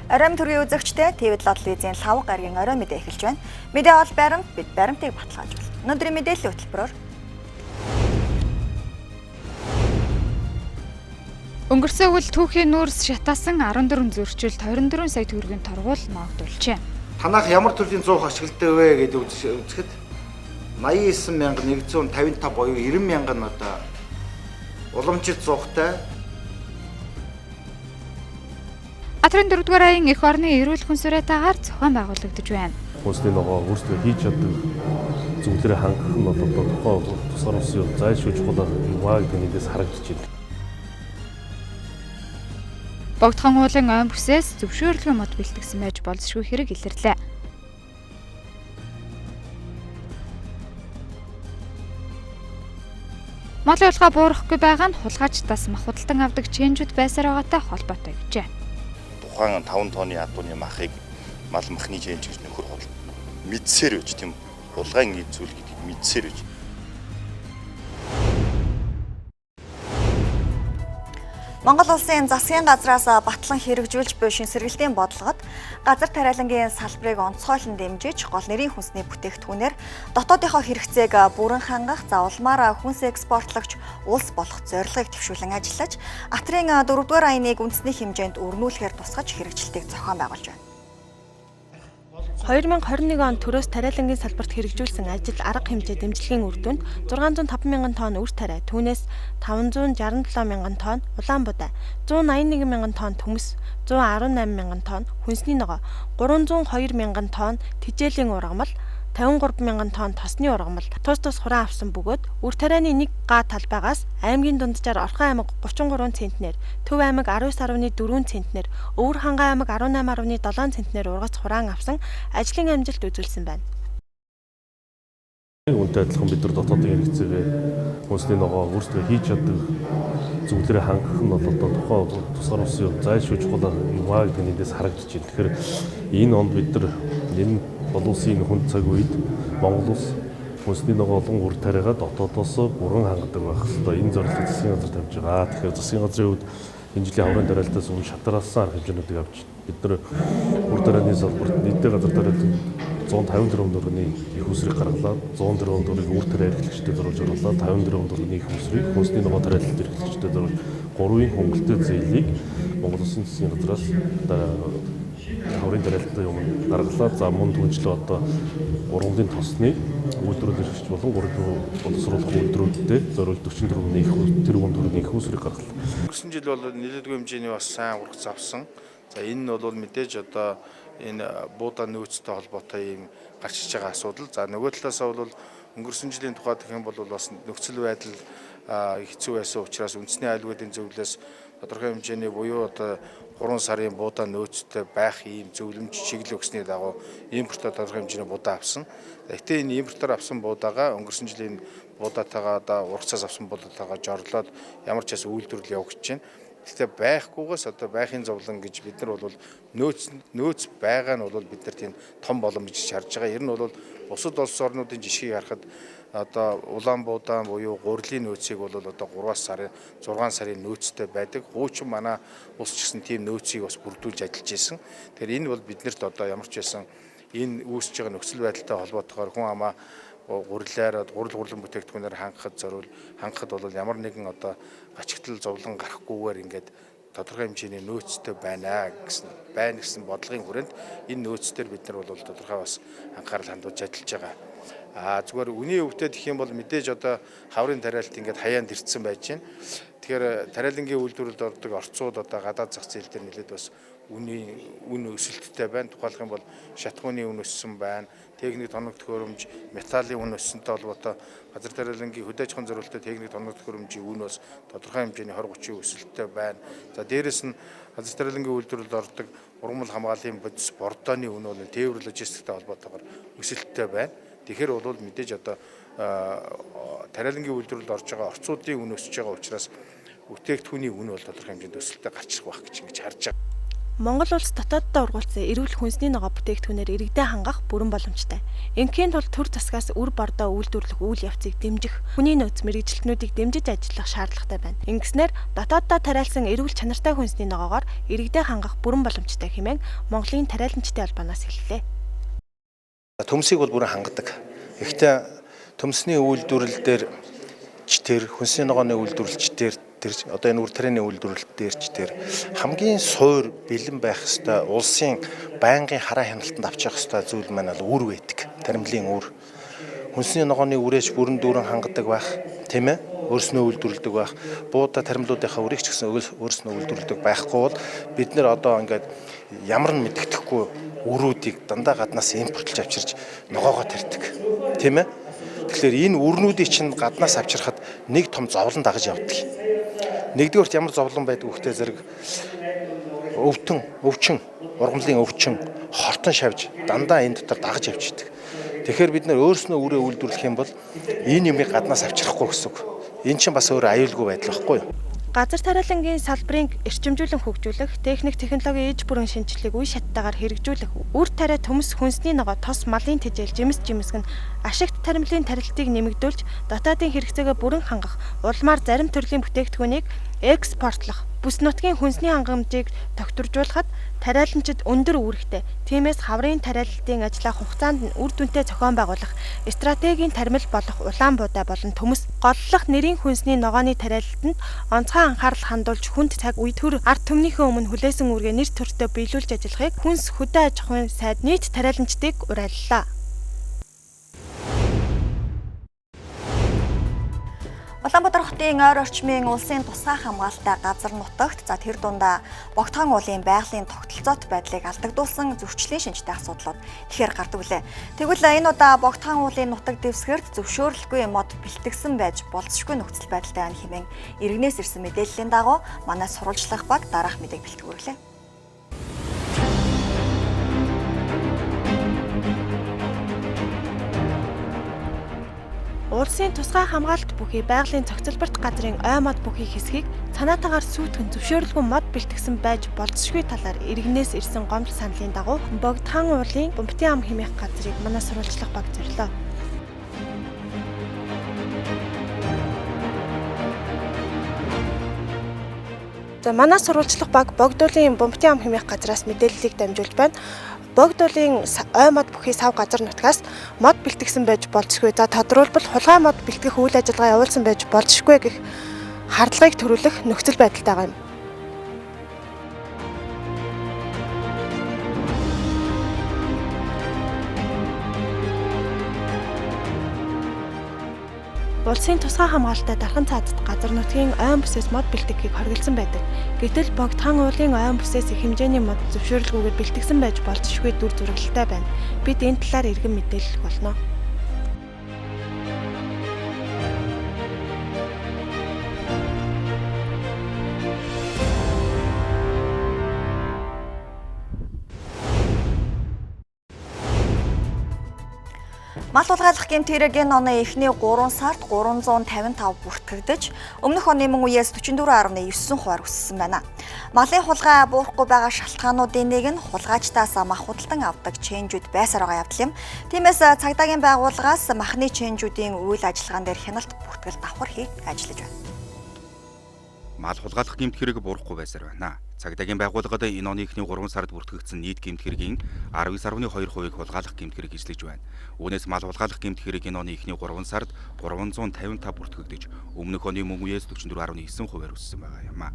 Оройн төргийн үзэгчтэй ТV7 телевизийн лав гарагийн оройн мэдээ эхэлж байна. Мэдээ бол баримт бид баримтыг баталгаажуулна. Өнөөдрийн мэдээллийн хөтөлбөрөөр өнгөрсөн үйл түүхийн нүүрс шатаасан 14 зөрчилд 24 сая төгрөгийн торгуул маагдулжээ. Танах ямар төрлийн 100 ашиглалтай вэ гэдэг үзэхэд 89,155 буюу 90,000 нь одоо уламжит зуугтай. Атрын 4-р аян эх орны эрүүл хүн сураатаагаар зохион байгуулагдаж байна. Хүнсний ногоо өөрсдөө хийж чаддаг зүйлээрээ хангах нь бол одоо тухайн тусгаар улсын зайлшгүй чухал юм аа гэдэг нэгээс харагдаж байна. Богдхон уулын ойн бүсээс зөвшөөрлөгөө мод бэлтгэсэн байж болзошгүй хэрэг илэрлээ. Малын улгаа буурахгүй байгаа нь хулгайчдаас мах худалдан авдаг чэнжүүд байсаар байгаатай холбоотой гэжээ. Тухайн 5 тонны адууны махыг мал махны чэнж гэж нөхөр мэдсээр байж тийм хулгайн зүйл гэдгийг мэдсээр байж. Монгол улсын засгийн газраас батлан хэрэгжүүлж буй шинсэргэлтийн бодлогод газар тариалангийн салбарыг онцгойлон дэмжиж гол нэрийн хүнсний бүтээгдэхүүнээр дотоодынхоо хэрэгцээг бүрэн хангах заавалмаар хүнс экспортлогч улс болох зорилгыг төвшүүлэн ажиллаж, Атрын 4-р аяныг үндэсний хэмжээнд өрнүүлэхээр тусгаж хэрэгжилтийг зохион байгуулж байна. 2021 он төрөөс тариалангийн салбарт хэрэгжүүлсэн ажил арга хэмжээ дэмжлэгийн үр дүнд 650,000 тонн үр тариа, түүнээс 567,000 тонн улаан будаа, 181,000 тонн төмөс, 118,000 тонн хүнсний ногоо, 302,000 тонн тижээлийн ургамал, 53,000 тонн тосны ургамал тус хураан авсан бөгөөд үр тарианы нэг га талбайгаас аймгийн дунджаар Орхон аймаг 33 центнер, Төв аймаг 19.4 центнер, Өвөр хангай аймаг 18.7 центнер ургац хураан авсан ажлын амжилт үзүүлсэн байна. Үүнтэй адилхан бид нар дотоодын хэрэгцээгээ хүнсний ногоо өөрсдөө хийж чаддаг зүйлээрээ хангах нь бол одоо тухайн тусгаар улсын зайлшгүй чухал юм аа гэдэг нэгээс харагдаж байна. Тэгэхээр энэ онд бид нар энэ олон улсын хүн цаг үед Монгол улс хүнсний ногоо олон үр тариагаа дотоодоос бүрэн хангадаг байх хэвээр энэ зорилгыг засгийн газар тавьж байгаа. Тэгэхээр засгийн газрын хувьд энэ жилийн хаврын тариалтаас өмнө шатараасан арга хэмжээнүүдийг авч бид нар үр тарианы салбарт нийтдээ газар тариалтын 154 төгрөгийн их усрыг гаргалаа, 100 төгрөгийн үр тариа эрхлэгчдэд зориулж оруулаад 54 төгрөгийн их усрыг хүнсний ногоо тариалалт эрхлэгчдэд зориулж 3-ын хөнгөлөлтөд зээлийг Монгол Улсын засгийн газраас хаврын тариалтын өмнө гаргалаа. За мөн түнчлээ одоо 3-ын тосны үйлдвэрлэл эрхлэгч болон 3 боловсруулах үйлдвэрүүдэд зориулж 44 төгрөгийн их усрыг гаргалаа. Өнгөрсөн жил бол нэлээдгүй хэмжээний бас сайн ургац авсан. За энэ нь бол мэдээж одоо энэ буудаа нөөцтэй холбоотой юм гарч иж байгаа асуудал. За нөгөө талаасаа бол өнгөрсөн жилийн тухайд гэх юм бол бас нөхцөл байдал хэцүү байсан учраас үндэсний аюулгүйдийн зөвлөлөөс тодорхой хэмжээний буюу одоо 3 сарын буудаа нөөцтэй байх ийм зөвлөмж чиглэл өгсөний дагуу импортоор тодорхой хэмжээний буудаа авсан. Гэхдээ энэ импортоор авсан буудаага өнгөрсөн жилийн буудаатайгаа одоо ургацаас авсан буудаатайгаа жорлоод ямар ч бас үйлдвэрлэл явагдаж байна. Гэхдээ байхгүйгээс одоо байхын зовлон гэж бид нар бол нөөц байгаа нь бол бид нар тийм том боломж гэж харж байгаа. Ер нь бол бусад улс орнуудын жишгийг харахад одоо улаан буудаан буюу гурилын нөөцийг бол одоо 6 сарын нөөцтэй байдаг. Хуучин манай улс ч гэсэн тийм нөөцийг бас бүрдүүлж ажиллаж исэн. Тэгэхээр энэ бол биднэрт одоо ямар ч байсан энэ үүсэж байгаа нөхцөл байдалтай холбоотойгоор хүн амаа гурилаар гурилан бүтээгдэхүүнээр хангахад бол ямар нэгэн одоо гачигдал зовлон гарахгүйгээр ингээд тодорхой хэмжээний нөөцтэй байна гэсэн бодлогын хүрээнд энэ нөөцтөр бид нар бол тодорхой бас анхаарал хандуулж ажиллаж байгаа. Зүгээр үний өвтөд гэх юм бол мэдээж одоо хаврын тариалт ингээд хаяанд ирсэн байж байна. Тэгэхээр тариалангийн үйлдвэрлэлд ордог орцууд одоо гадаад зах зээл дээр нэлээд бас үн өсөлттэй байна. Тухайлх юм бол шатхууны үн өссөн байна. Техник тоног төхөөрөмж, металлын үн өссөнтэй холбоотой газар тариалангийн хөдөө аж ахуйн зорилттой техник тоног төхөөрөмжийн үн бас тодорхой хэмжээний 20-30% өсөлттэй байна. За дээрэс нь газар тариалангийн үйлдвэрлэлд ордог ургамал хамгааллын бодис бордооны үн бол тээвэр логистиктэй холбоотойгоор өсөлттэй байна. Тэгэхээр бол мэдээж одоо тариалангийн үйлдвэрлэлд орж байгаа орцуудын үн өсөж байгаа учраас бүтээгдэхүүний үн бол тодорхой хэмжээнд өсөлттэй гарч ирэх байх гэж ингэж харж байгаа. Монгол улс дотооддоо ургуулсан эрүүл хүнсний ногоо бүтээгдэхүүнээр иргэдэд хангах бүрэн боломжтой. Ингийн тулд төр засгаас үр бордоо үйлдвэрлэх үйл явцыг дэмжих, хүний нөөц мэрэгжилтнүүдийг дэмжиж ажиллах шаардлагатай байна. Ингэснээр дотооддоо тариалсан эрүүл чанартай хүнсний ногоогоор иргэдэд хангах бүрэн боломжтой хэмээн Монголын тариаламжтай албанаас хэллээ. Төмсийг бол бүрэн хангадаг. Гэхдээ төмсний үйлдвэрлэл дээр ч тэр хүнсний ногооны үйлдвэрлэлч дээр тэр одоо энэ үр тарианы үйлдвэрлэлт дээр ч тэр хамгийн суур бэлэн байх ёстой улсын байнгын хараа хяналтанд авчих ёстой зүйл маань бол үр байдаг. Таримлын үр. Хүнсний ногооны үрээч бүрэн дүүрэн хангадаг байх, тийм ээ? Өөрснөө үйлдвэрлэдэг байх. Буудаа таримлуудынхаа үрийг ч гэсэн өөрснөө үйлдвэрлэдэг байхгүй бол бид нэр одоо ингээд ямар нэг мэддэхгүй үрүүдийг дандаа гаднаас импортлж авчирч ногоогоо тарьдаг. Тийм ээ? Тэгэхээр энэ үрнүүдийг чинь гаднаас авчирхад нэг том зовлон дагаж явдаг. Нэгдүгээрт ямар зовлон байдаг вөхтэй зэрэг өвчин, ургамлын өвчин, хортон шавж дандаа энэ дотор дагаж явчихдаг. Тэгэхээр бид нэр өөрснөө үрээ үйлдвэрлэх юм бол энэ юмыг гаднаас авчрахгүй гэсэн үг. Энэ чинь бас өөр аюулгүй байдал байхгүй юу? Газар тариалангийн салбарыг эрчимжүүлэн хөгжүүлэх, техник технологийн ээж бүрэн шинжилгээг үе шаттайгаар хэрэгжүүлэх, үр тариа төмс хүнсний ногоо тос малын тэжээл жимс жимсгэн ашигт таримлын тарилтыг нэмэгдүүлж, дотоодын хэрэгцээгээ бүрэн хангах, улмаар зарим төрлийн бүтээгдэхүүнийг экспортлох, бүс нутгийн хүнсний хангамжийг тогтворжуулахад тариаламжид өндөр үүрэгтэй. Тиймээс хаврын тариалалтын ажлаа хугацаанд нь үр дүнтэй зохион байгуулах, стратегийн таримл болох улаан буудаа болон төмс голлох нэрийн хүнсний ногооны тариалалтанд онцгой анхаарал хандуулж хүнд цаг үе төр ард түмнийхээ өмнө хүлээсэн үүргээ нэр төртөө биелүүлж ажиллахыг хүнс хөдөө аж ахуйн сайд нийт тариаламжтыг уриаллаа. Улаанбаатар хотын ойр орчмын улсын тусгай хамгаалалттай газар нутагт тэр дундаа Богдхан уулын байгалийн тогтолцоот байдлыг алдагдуулсан зөрчлийн шинжтэй асуудлууд ихээр гардаг үлээ. Тэгвэл энэ удаа Богдхан уулын нутаг дэвсгэрт зөвшөөрлөхгүй мод бэлтгэсэн байж болцсошгүй нөхцөл байдалтай байна хэмээн иргэнээс ирсэн мэдээллийн дагуу манай сурвалжлах баг дараах мэдээг бэлтгэрлээ. Улсын тусгай хамгаалалт бүхий байгалийн цогцлборт газрын ой мод бүхий хэсгийг цанаатаагаар сүйтгэн зөвшөөрлгүй мод бэлтгэсэн байж болцсошгүй талаар иргэнээс ирсэн гомдол саналын дагуу Богдхан уулын Бомбтын ам хэмээх газрыг манай сурвалжлах баг зорилоо. Манай сурвалжлах баг Богдуулын Бомбтын ам хэмээх газраас мэдээллийг дамжуулж байна. Богдуулын ой мод бүхий сав газар нутгаас мод бэлтгэсэн байж болцсохгүй. За тодорхойлбол хулгай мод бэлтгэх үйл ажиллагаа явуулсан байж болцсохгүй гэх хардлагыг төрүүлэх нөхцөл байдалтай юм. Улсын тусгай хамгаалалттай дархан цаадад газар нутгийн ойн бүсээс мод бэлтгэхийг хориглосон байдаг. Гэтэл Богдхан уулын ойн бүсээс их хэмжээний мод зөвшөөрлгүйгээр бэлтгэсэн байж болцсошгүй дүр зурагтай байна. Бид энэ талаар иргэн мэдээлэх болно. Мал улгайлах гэмт хэрэг энэ оны эхний 3 сард 355 бүртгэгдэж, өмнөх оны мөн үеэс 44.9% өссөн байна. Малын хулгай буурахгүй байгаа шалтгаануудын нэг нь хулгайчдаас мах худалдан авдаг чэйнжүүд байсаар байгаа явдал юм. Тиймээс цагдаагийн байгууллагаас махны чэйнжүүдийн үйл ажиллагаан дээр хяналт бүртгэл давхар хийж ажиллаж байна. Мал хулгайлах гэмт хэрэг буурахгүй байсаар байна. Цагдаагийн байгууллагад энэ оны эхний 3 сард бүртгэгдсэн нийт гэмт хэргийн 19.2%-ийг хулгайлах гэмт хэрэг эзлэж байна. Үүнээс мал хулгайлах гэмт хэрэг энэ оны эхний 3 сард 355 бүртгэгдэж, өмнөх оны мөн үеэс 44.9% өссөн байгаа юм а.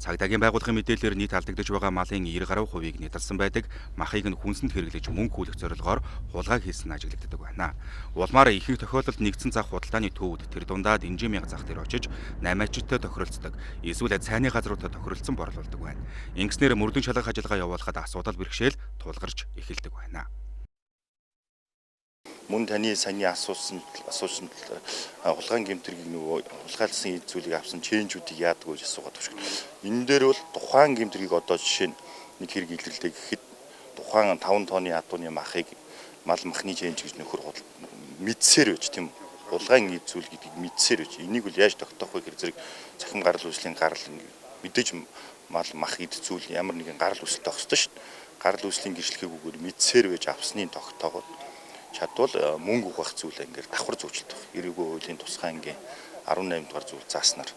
Цагдаагийн байгууллагын мэдээлэлээр нийт алдагдж байгаа малын 90 гаруй хувийг нэдэлсэн байдаг, махыг нь хүнсэнд хэрэглэж мөнгө хүлэх зорилгоор хулгай хийсэн ажиглагддаг байна. Улмаар ихэнх тохиолдолд нэгдсэн зах худалдааны төвүүд тэр дундаа дэнжин мянга зах дээр очиж 8 ажилттай тохиролцдог, эсвэл цайны газруудад тохиролцсон борлуулдаг байна. Ингэснээр мөрдөн шалгах ажиллагаа явуулахад асуудал бэрхшээл тулгарч эхэлдэг байна. Мөн таны саяны асуусан хулгайн гэмтэргийг нөгөө хулгайлсан зүйлийг авсан чэйнжүүдийг яадаг гэж асуугаад байна. Энэ дээр бол тухайн гэмтэргийг одоо жишээ нь нэг хэрэг илэрлээ гэхэд тухайн 5 тонны адууны махыг мал махны чэйнж гэж нөхөр мэдсээр байж тийм хулгайн зүйл гэдгийг мэдсээр байж энийг бол яаж тогтоох вэ гэх зэрэг цахим гарал үүслийн гарал мэдээж мал мах эд зүйл ямар нэгэн гарал үүсэлт авах ёстой шүү дээ. Гарал үүслийн гэрчлэхүүгээр мэдсээр байж авсны тогтоогод чадвал мөнгө угаах зүйлээ ингээд давхар зүүжилт баг. 90-р хуулийн тусгай ангийн 18 дугаар зүйл зааснаар.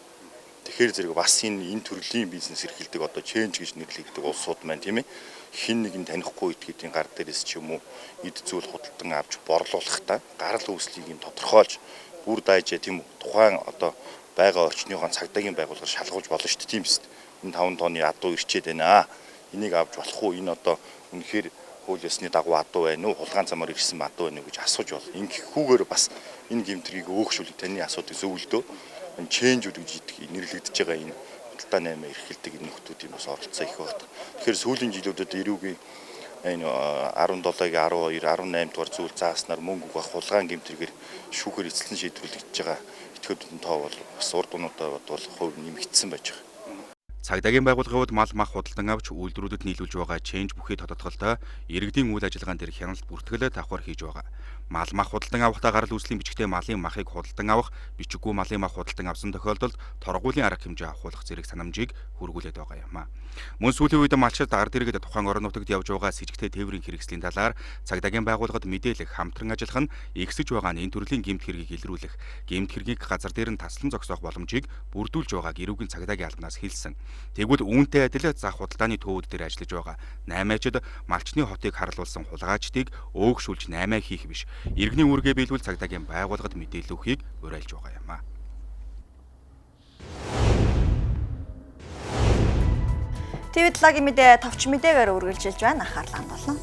Тэгэхээр зэрэг бас энэ төрлийн бизнес эрхэлдэг одоо change гэж нэрлэгддэг улсууд маань тийм ээ. Хин нэгэн танихгүй итгэдийн гар дээрээс ч юм уу эд зүйл худалдан авч борлуулахдаа гарал үүслийг нь тодорхойлж бүр даажээ тийм үү. Тухайн одоо байгаа орчныхоо цагдаагийн байгууллагаар шалгуулж болно шүү дээ тийм биз. Энэ 5 тонны адуу ирчээд байна. Энийг авч болох уу? Энэ одоо үнэхээр хууль ёсны дагуу адуу байна уу? Хулгайн замаар ирсэн адуу байна уу гэж асууж бол. Ингэхгүйгээр бас энэ гэмтрийг өөгшүүлэх таны асуудыг зөвлөдөө. Энэ change-үүд гэж нэрлэгдэж байгаа энэ худалдаа 8 эрхэлдэг энэ нөхдүүдийн бас оролцоо их байна. Тэгэхээр сүүлийн жилүүдэд эрүүгийн энэ 17-гийн 12, 18 дугаар зүйл зааснаар мөнгө угаах хулгайн гэмтрээр шүүхээр эзлэн шийдвэрлэгдэж байгаа этгээдүүдийн тоо бол бас урд унуудаа бол хувь нэмэгдсэн байж байгаа. Цагдаагийн байгууллагууд мал мах худалдан авч үйлдвэрүүдэд нийлүүлж байгаа change бүхий тодотголтой иргэдийн үйл ажиллагаан дээр хяналт бүртгэл давхар хийж байгаа. Мал мах худалдан авахдаа гарал үүслийн бичгтээ малын махыг худалдан авах, бичиггүй малын мах худалдан авсан тохиолдолд торгуулийн арга хэмжээ авахулах зэрэг санамжийг хүргүүлээд байгаа юм а. Мөн сүүлийн үед малчид ард иргэд тухайн орон нутагт явж байгаа с сэжигтэй тээврийн хэрэгслийн талаар цагдаагийн байгууллагад мэдээлэх, хамтран ажиллах нь ихсэж байгаа нь энэ төрлийн гэмт хэргийг илрүүлэх, гэмт хэргийг газар дээр нь таслан зогсоох боломжийг бүрдүүлж байгааг эрүүгийн цагдаагийн албанаас хэлсэн. Тэгвэл үүнтэй адил зах худалдааны төвүүд дээр ажиллаж байгаа 8-ачид малчны хотыг харлуулсан хулгайчдыг өөгшүүлж 8 хийх биш. Иргэний үүргээ биелүүл цагдаагийн байгууллагад мэдээлэл өгөхийг уриалж байгаа юм а. ТV7-гийн мэдээ товч мэдээгээр үргэлжилж байна. Анхаарлаа хандуулна.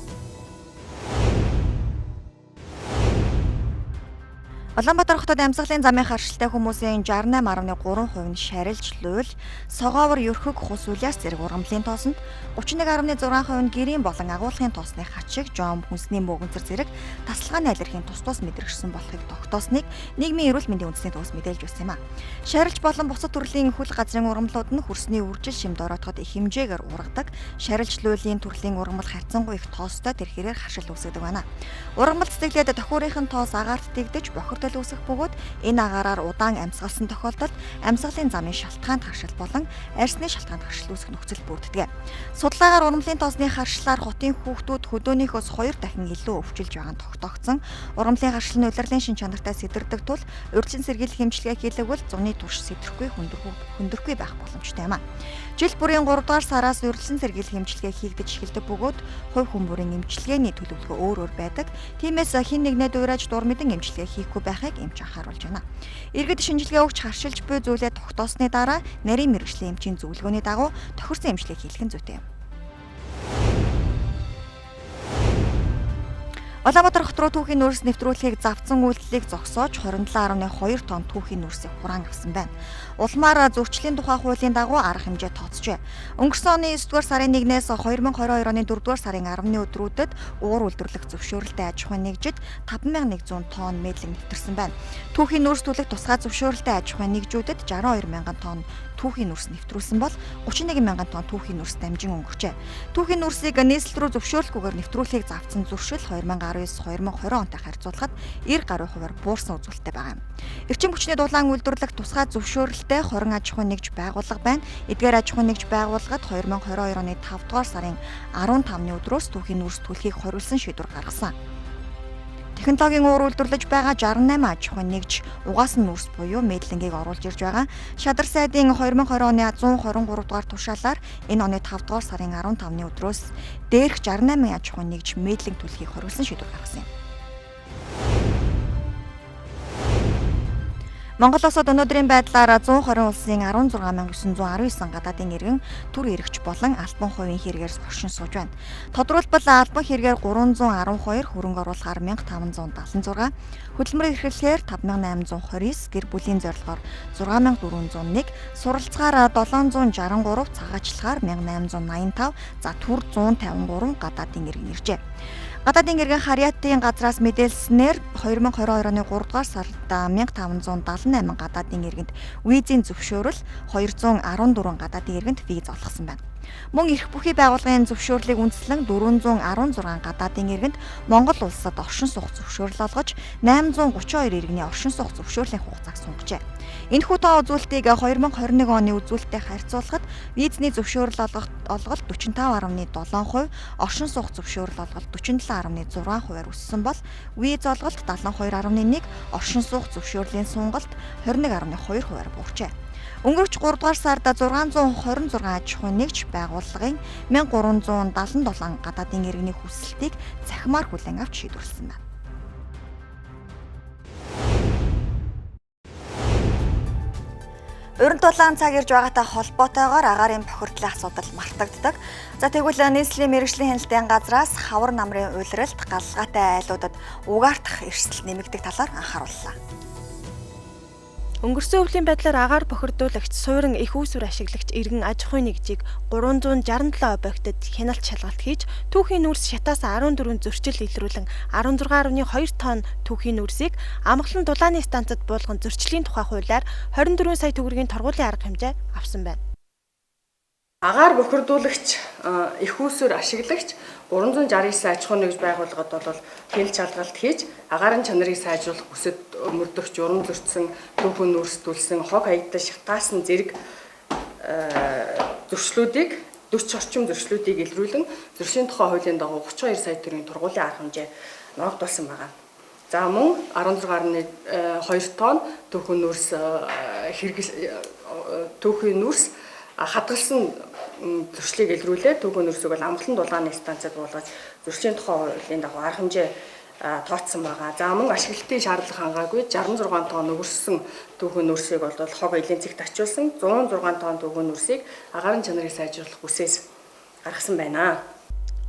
Улаанбаатар хотод амьсгалын замын харшилтай хүмүүсийн 68.3% нь шарилж луйл, согоовор ерхэг хус үляс зэрэг ургамлын тоосонд 31.6% нь гэрийн болон агуулгын тоосны хачиг, жом, хүнсний мөгөнцөр зэрэг тасалгааны алергийн тус мэдрэгдсэн болохыг тогтоосныг нийгмийн эрүүл мэндийн үндэсний төвөөс мэдээлж байсан юм а. Шарилж болон бусад төрлийн хөл газрын ургамлууд нь хөрсний үржил шимд ороодоход их хэмжээгээр ургадаг. Шарилж луулийн төрлийн ургамал харьцангуй их тоостой тэр хэрээр харшил үүсгдэг байна. Ургамал цэцэглээд тохиурынхын тоос агаарт дэгдэж бохирдол үүсэх бөгөөд энэ агаараар удаан амьсгалсан тохиолдолд амьсгалын замын шалтгаанд харшил болон арьсны шалтгаанд харшил үүсэх нөхцөл бүрддэг. Судалгаагаар ургамлын тоосны харшлаар хотын хүүхдүүд хөдөөнийхөөс 2 дахин илүү өвчлж байгаа нь тогтоогдсон. Ургамлын харшил нь улирлын шин чанартай сэтэрдэг тул урьдчилан сэргийлэх хэмжлэгээ хийлэгвэл зуны турш сэтрэхгүй хүндрэхгүй байх боломжтой юм а. Жил бүрийн 3 дугаар сараас урьдчилан сэргийлэх хэмжлэгээ хийгдэж эхэлдэг бөгөөд хувь хүн бүрийн эмчилгээний төлөвлөгөө өөр байдаг. Тиймээс хэн нэгнээ дуурайж дур мэдэн эмчилгээ хийхгүй байхыг эмч анхааруулж байна. Иргэд шинжилгээ өгч харшилж буй зүйлээ тогтоосны дараа нарийн мэргэжлийн эмчийн зөвлөгөөний дагуу тохирсон эмчилгээ хийх нь зүйтэй юм. Улаанбаатар хот руу түүхийн нүүрс нэвтрүүлэхийг завцсан үйлдэлийг зогсоож 27.2 тонн түүхийн нүүрсийг хураан авсан байна. Улмаар зөрчлийн тухай хуулийн дагуу арга хэмжээ тооцжээ. Өнгөрсөн оны 9-р сарын 1-ээс 2022 оны 4-р сарын 10-ны өдрүүдэд уур үйлдвэрлэх зөвшөөрөлтэй аж ахуйн нэгжид 5100 тонн мэдлэг нэвтэрсэн байна. Түүхийн нүүрс түлэх тусгай зөвшөөрөлтэй аж ахуйн нэгжүүдэд 62000 тонн түүхийн нүүрс нэвтрүүлсэн бол 31000 тонн түүхийн нүүрс дамжин өнгөрчээ. Түүхийн нүүрсийг нийслэл рүү зөвшөөрлөхгүйгээр нэвтрүүлэхийг завцсан зуршил 2019-2020 онтой харьцуулахад 90 гаруй хувиар буурсан үзүүлэлттэй байгаа юм. Эрчим хүчний дулаан үйлдвэрлэх тусгай зөвшөөрөлтэй 20 аж ахуйн нэгж байгууллага байна. Эдгээр аж ахуйн нэгж байгууллагад 2022 оны 5 дугаар сарын 15-ны өдрөөс түүхийн нүүрс түлхийг хориулсан шийдвэр гаргасан. Технологийн уур үйлдвэрлэж байгаа 68 аж ахуйн нэгж угаасан нүүрс буюу мэдлэнгийг оруулж ирж байгаа. Шадар сайдын 2020 оны 123 дугаар тушаалаар энэ оны 5 дугаар сарын 15-ны өдрөөс дээрх 68 аж ахуйн нэгж мэдлэг түлхийг хориулсан шийдвэр гаргасан юм. Монгол улсад өнөөдрийн байдлаар 120 улсын 16919 гадаадын иргэн төр эрэгч болон албан хувийн хэрэгээр оршин сууж байна. Тодорхойлбол албан хэрэгээр 312, хөрөнгө оруулахаар 1576, хөдөлмөрийн эрхлэлээр 5829, гэр бүлийн зорилгоор 6401, суралцахаар 763, цагаачлахаар 1885, за төр 153 гадаадын иргэн иржээ. Гадаадын иргэн харьяатын газраас мэдээлснээр 2022 оны 3 дугаар сард 1578 гадаадын иргэнд визийн зөвшөөрөл, 214 гадаадын иргэнд виз олгосон байна. Мөн эрх бүхий байгууллагын зөвшөөрлийг үндэслэн 416 гадаадын иргэнд Монгол улсад оршин суух зөвшөөрөл олгож 832 иргэний оршин суух зөвшөөрлийн хугацааг сунгажээ. Энэхүү тоо үзүүлэлтийг 2021 оны үзүүлэлттэй харьцуулахад визний зөвшөөрөл олголт 45.7%, оршин суух зөвшөөрөл олголт 47.6%-аар өссөн бол виз олголт 72.1%, оршин суух зөвшөөрлийн сунгалт 21.2%-аар буурчээ. Өнгөрөх 3 дугаар сард 626 аж ахуйн нэгж байгууллагын 1377 гадаадын иргэний хүсэлтийг цахимаар хүлээн авч шийдвэрлэсэн байна. Уран дулаан цаг ирж байгаатай холбоотойгоор агаарын бохирдлын асуудал мартагддаг. За тэгвэл нийслэлийн мэргэжлийн хяналтын газраас хавар намрын улиралд галгаатай айлуудад угаартах эрсдэл нэмэгдэх талаар анхаарууллаа. Өнгөрсөн өвлийн байдлаар агаар бохирдуулагч, суурин их үүсвэр ашиглагч иргэн аж ахуйн нэгжийг 367 объектод хяналт шалгалт хийж, түүхийн нүрс шатаас 14 зөрчил илрүүлэн 16.2 тонн түүхийн нүрсийг амгалан дулааны станцад буулган зөрчлийн тухай хуулиар 24 сая төгрөгийн торгуулийн арга хэмжээ авсан байна. Агаар бохирдуулагч, их үүсвэр ашиглагч 369 аж ахуйн нэгж байгууллагад бол хяналт шалгалт хийж агаарын чанарыг сайжруулах хүсэд мөрдөгч уран зөрчсөн түүхэн нүрсдүүлсэн хог хаягдал шатаасан зэрэг зөрчлүүдийг 40 орчим зөрчлүүдийг илрүүлэн зөрчлийн тухай хуулийн дагуу 32 сая төгрөгийн тургуулийн арга хэмжээ ногдуулсан байна. За мөн 16.2 тонн түүхэн нүрс түүхийн нүрс хадгалсан зөрчлийг илрүүлээ. Түүхэн нүрсийг бол амгалан дулааны станцад буулгаж зөрчлийн тухай хуулийн дагуу арга хэмжээ тооцсон байгаа. За мөн ашиглалтын шаардлага хангаагүй 66 тонн өгөрсөн түүхэн нүрсийг бол хог элийн цэгт очиулсан 106 тонн түүхэн нүрсийг агаарын чанарыг сайжруулах хүсээс гаргасан байна.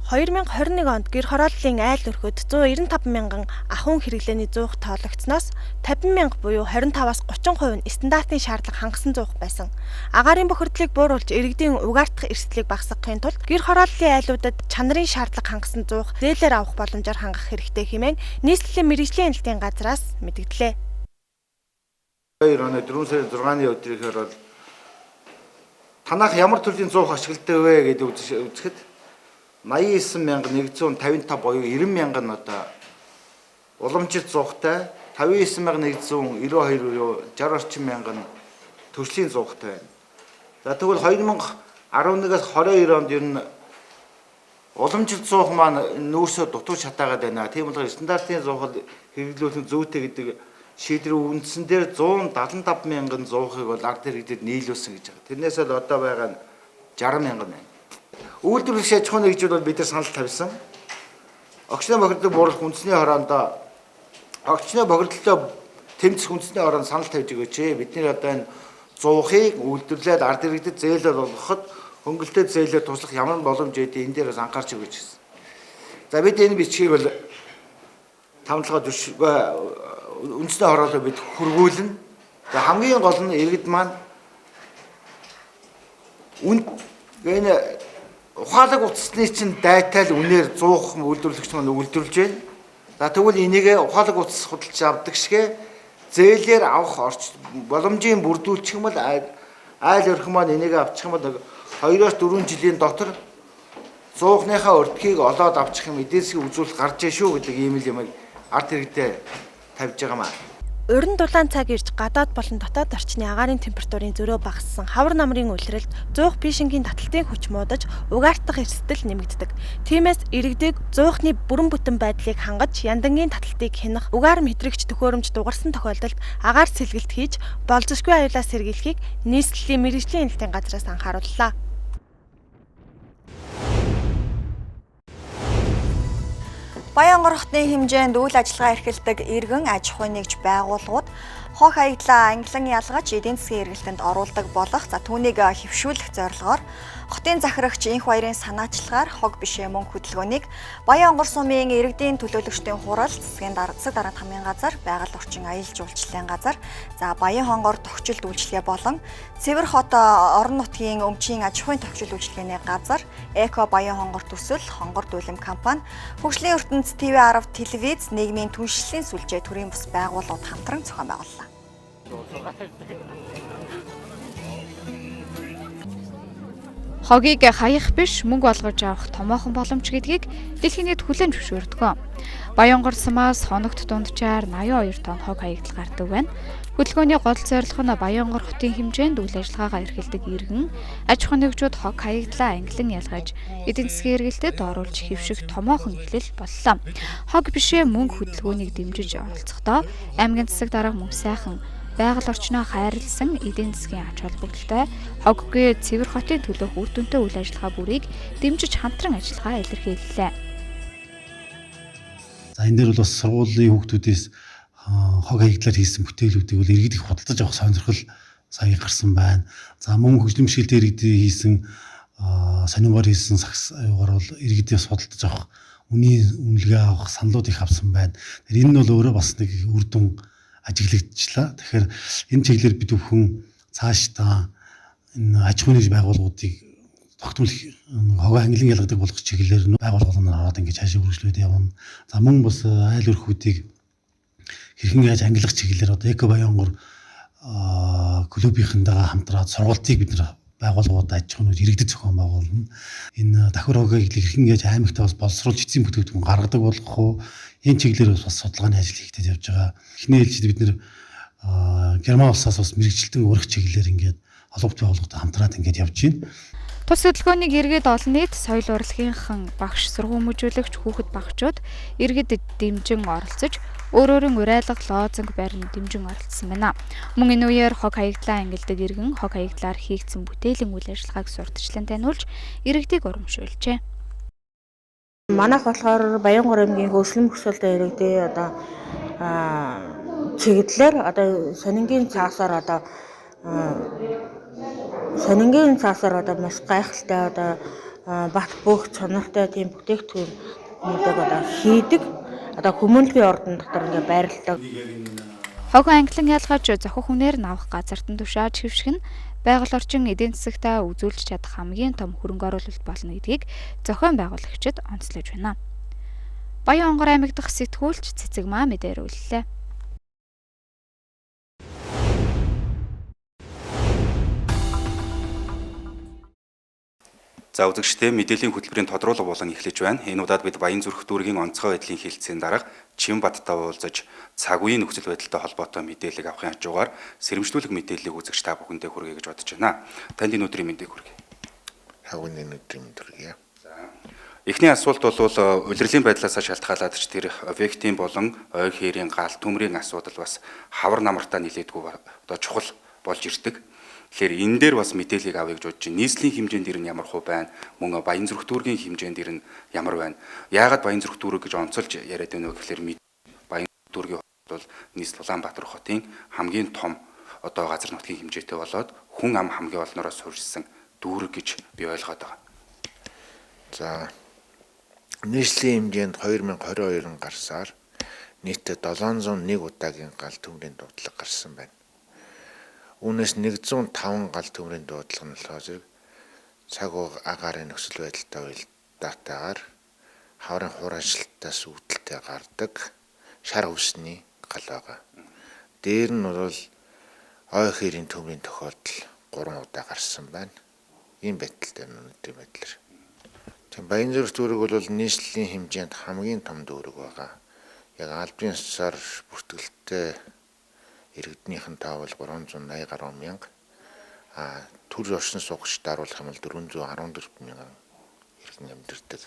2021 онд гэр хорооллын айл өрхөд 195 мянган ахуйн хэрэглээний зуух тоологдсноос 50 мянга буюу 25-аас 30% нь стандартын шаардлага хангасан зуух байсан. Агаарын бохирдлыг бууруулж иргэдийн угаартах эрсдлийг багасгахын тулд гэр хорооллын айлуудад чанарын шаардлага хангасан зуух зээлээр авах боломжоор хангах хэрэгтэй хэмээн нийслэлийн мэргэжлийн хяналтын газраас мэдгдлээ. 2 оны 4 сарын 6-ны өдрийнхөө бол танах ямар төрлийн зуух ашигладаг вэ гэдэг үзэхэд 89,155 буюу 90,000 нь одоо уламжит зуухтай, 59,192 буюу 60 орчим мянган нь төршлийн зуухтай байна. За тэгвэл 2011-аас 22 онд ер нь уламжит зуух маань нүүрсөө дутуу шатаагаад байна. Тийм болохоор стандартын зуухад хэрэглүүлэх зүйтэй гэдэг шийдвэрийн үндсэн дээр 175 мянган зуухыг бол ард иргэдэд нийлүүлсэн гэж байгаа. Тэрнээс л одоо байгаа нь 60 мянган байна. Үйлдвэрлэгч аж ахуйн нэгжүүд бол бид нар санал тавьсан. Огчны бохирдлыг бууруулах үндэсний хороондоо огчны бохирдлоо тэмцэх үндэсний хороонд санал тавьж өгөөч. Бидний одоо энэ зуухыг үйлдвэрлээд ард иргэдэд зээлэл болгоход хөнгөлөлтөд зээлээр туслах ямар боломж байдгийг энэ дээрээс анхаарч өгөөч гэсэн. За бид энэ бичгийг бол тамтлагаа үндэсний хороолоо бид хөргүүлнэ. За хамгийн гол нь иргэд маань энэ ухаалаг утасны чинь дайтайл үнээр 100 үйлдвэрлэгч маань үйлдвэрлэж байна. За тэгвэл энийг ухаалаг утас худалдаж авдаг шигэ зээлээр авах боломжийн бүрдүүлчих юм бол айл өрхөн маань энийг авчих юм бол 2-4 жилийн дотор 100-ныхаа өртгийг олоод авчих юм эдээсийн үзүүлэлт гарч ийн шүү гэдэг ийм л юм ард иргэдэд тавьж байгаа маа. Уран дулаан цаг ирж гадаад болон дотоод орчны агаарын температурын зөрөө багассан хавар намрын улиралд зуух бишингийн таталтын хүч муудаж угаартах эрсдэл нэмэгддэг. Тиймээс иргэдэг зуухны бүрэн бүтэн байдлыг хангаж яндангийн таталтыг хянах угаар мэдрэгч төхөөрөмж дугарсан тохиолдолд агаар сэлгэлт хийж болзошгүй аюулаас сэргийлэхийг нийслэлийн мэргэжлийн хяналтын газраас анхаарууллаа. Баянгор хотны хэмжээнд үйл ажиллагаа эрхэлдэг иргэн аж ахуйн нэгж байгууллагууд хог хаягдлаа ангилан ялгаж эдийн засгийн эргэлтэнд оруулдаг болох түүнийг хэвшүүлэх зорилгоор хотын захирагч Инх баярын санаачлагаар хог бишээ мөнгө хөдөлгөөнийг Баянгор сумын иргэдийн төлөөлөгчдийн хурал засгийн засаг дарга хамын газар, байгаль орчин аялал жуулчлалын газар, Баян хонгор тохижилт үйлчилгээ болон Цэвэр хот орон нутгийн өмчийн аж ахуйн тохижилт үйлчилгээний газар, Эко Баян хонгор төсөл, хонгор дүүлэм компани, Хөгжлийн ертөнц TV10 телевиз, нийгмийн түншлэлийн сүлжээ төрийн бус байгууллагууд хамтран зохион байгууллаа. Хогийг хаях биш мөнгө олгож авах томоохон боломж гэдгийг дэлхийн нийт хүлээн зөвшөөрдөг. Баянгор сумаас хоногт дунджаар 82 тонн хог хаягдал гардаг байна. Хөтөлбөрийн гол зорилго нь Баянгор хотын хэмжээнд үйл ажиллагаагаа эрхэлдэг иргэн аж ахуй нэгжүүд хог хаягдлаа ангилан ялгаж эдийн засгийн эргэлтэд оруулж хэвших томоохон эхлэл боллоо. Хог бишээ мөнгө хөдөлгөөнийг дэмжиж оролцохдоо аймгийн засаг дарга мөн сайхан байгаль орчноо хайрлсан эдийн засгийн ач холбогдолтой хоггүй цэвэр хотын төлөөх үр дүнтэй үйл ажиллагаа бүрийг дэмжиж хамтран ажиллагаа илэрхийллээ. За энэ дээр бол бас сургуулийн хүүхдүүдээс хог хаягдлаар хийсэн бүтээлүүдийг бол иргэд их худалдаж авах сонирхол сая гарсан байна. За мөн хөгжлийн бэрхшээлтэй иргэдийн хийсэн сонирхоор хийсэн сагс аюугаар бол иргэдээс худалдаж авах үнэлгээ авах саналууд их авсан байна. Тэгэхээр энэ нь бол өөрөө бас нэг үр дүн ажиглагдчихлаа. Тэгэхээр энэ чиглэлээр бид бүхэн цаашдаа энэ аж ахуйн байгууллагуудыг тогтмол хог ангилан ялгадаг болгох чиглэлээр байгууллагууд ороод ингэж хаашаа үргэлжлүүлээд явна. За мөн бас айл өрхүүдийг хэрхэн яаж ангилах чиглэлээр одоо Эко Баянгор клубийнхэнтэйгээ хамтраад сургалтыг бид нар байгууллагууд аж ахуйнууд иргэдэд зохион байгуулна. Энэ давхар хогийг хэрхэн яаж аймагтаа бас боловсруулж эцсийн бүтээгдэхүүн гаргадаг болгох уу? Энэ чиглэлээр бас судалгааны ажил хийгдэж явж байгаа. Эхний ээлжид бид нэр Герман улсаас бас мэрэгчлэн урах чиглэлээр ингээд олонх байгууллагатай хамтраад ингээд явж байна. Тус хөтөлбөрийн иргэд олон нийт соёл урлагийнхан багш сургууль-мужуулагч хүүхэд багчууд иргэд дэмжин оролцож өөрөөрөө урайлга лозунг барин дэмжин оролцсон байна. Мөн энэ үеэр хог хаягдлаа ангилдаг иргэн хог хаягдлаар хийгдсэн бүтээлийн үйл ажиллагааг сурталчлан таниулж иргэдийг урамшуулжээ. Манайх болохоор Баянгор аймгийн хөгжлийн бэрхшээлтэй иргэдийн одоо чиглэлээр одоо сонингийн цаасаар одоо маш гайхалтай одоо бат бөх чанартай тийм бүтээгдэхүүнүүдийг одоо хийдэг. Одоо хүмүүнлэгийн ордон дотор ингээ байрладаг. Хог англин ялгаж зохих хүнээр навах газартан тушааж хэвших нь байгаль орчин эдийн засагтаа үзүүлж чадах хамгийн том хөрөнгө оруулалт болно гэдгийг зохион байгуулагчид онцлож байна. Баянгор аймаг дахь сэтгүүлч Цэцэгмаа мэдээлэлээ. За үзэгчдээ мэдээллийн хөтөлбөрийн тодруулга болон эхлэж байна. Энэ удаад бид Баян зүрх дүүргийн онцгой байдлын хилцээний дарга Чинбаттай уулзаж цаг үеийн нөхцөл байдалтай холбоотой мэдээлэл авахын хажуугаар сэрэмжлүүлэх мэдээллийг үзэгч та бүхэндээ хүргэе гэж бодож байна. Танд энэ өдрийн мэндийг хүргэе. Цаг үеийн өдрийн мэнд хүргэе. Эхний асуулт бол улирлын байдлаас шалтгаалаад ч тэр объектийн болон ой хээрийн гал төмрийн асуудал бас хавар намартаа нилээдгүй одоо чухал болж ирдэг. Тэгэхээр энэ дээр бас мэдээллийг авъя гэж бодож байна. Нийслэлийн хэмжээнд дэр нь ямар хувь байна? Мөн Баян зүрх дүүргийн хэмжээнд дэр нь ямар байна? Яагаад Баян зүрх дүүрэг гэж онцолж яриад байна вэ гэхээр Баян дүүргийн хот бол нийслэл Улаанбаатар хотын хамгийн том одоо газар нутгийн хэмжээтэй болоод хүн ам хамгийн олноороо суурьшсан дүүрэг гэж би ойлгоод байгаа. За нийслэлийн хэмжээнд 2022 гарсаар нийтдээ 701 удаагийн гал төмрийн дуудлага гарсан байна. Үүнээс 105 гал төмрийн дуудлага нь болохоор цаг агаарын нөхцөл байдалтай датагаар хаврын хуурайшлтаас үүдэлтэй гардаг шар хөвсний гал байгаа. Дээр нь бол ой хээрийн төмрийн тохиолдол 3 удаа гарсан байна. Ийм байдалтай өнөөдрийн байдлаар. Тийм Баян зүрх дүүрэг бол нийслэлийн хэмжээнд хамгийн том дүүрэг байгаа. Яг албан ёсоор бүртгэлтэй иргэднийхэн тоо бол 380 гаруй мянга. Төр оршин суугчид харуулах юм бол 414 мянган иргэн амьдардаг.